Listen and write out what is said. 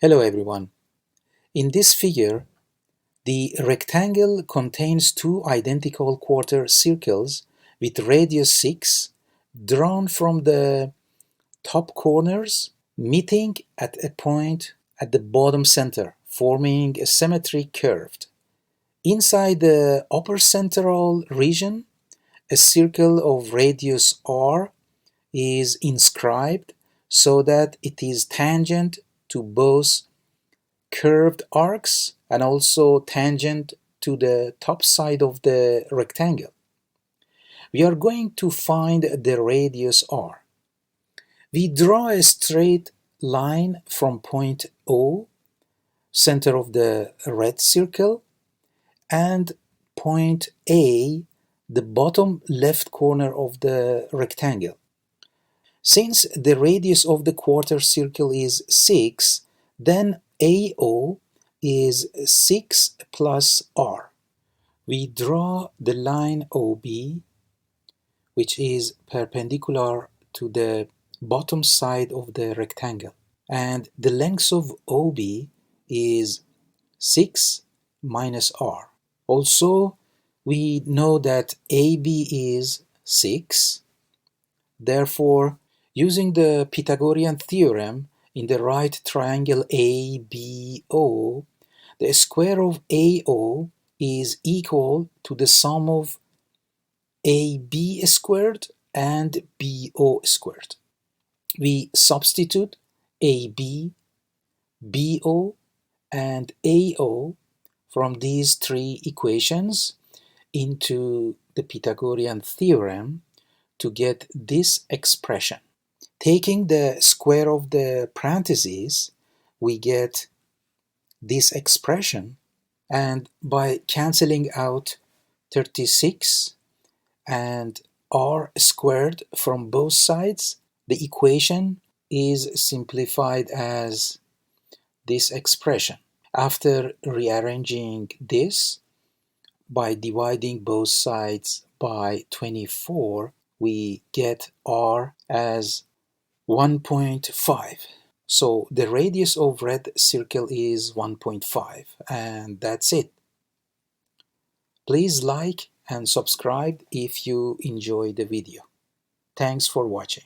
Hello everyone. In this figure, the rectangle contains two identical quarter circles with radius 6 drawn from the top corners, meeting at a point at the bottom center, forming a symmetric curve. Inside the upper central region, a circle of radius r is inscribed so that it is tangent to both curved arcs and also tangent to the top side of the rectangle. We are going to find the radius r. We draw a straight line from point O, center of the red circle, and point A, the bottom left corner of the rectangle. Since the radius of the quarter circle is 6, then AO is 6 plus r. We draw the line OB, which is perpendicular to the bottom side of the rectangle. And the length of OB is 6 minus r. Also, we know that AB is 6. Therefore, using the Pythagorean theorem, in the right triangle ABO, the square of AO is equal to the sum of AB squared and BO squared. We substitute AB, BO, and AO from these three equations into the Pythagorean theorem to get this expression. Taking the square of the parentheses, we get this expression, and by cancelling out 36 and r squared from both sides, the equation is simplified as this expression. After rearranging this by dividing both sides by 24, we get r as 1.5. So the radius of red circle is 1.5, and that's it. Please like and subscribe if you enjoy the video. Thanks for watching.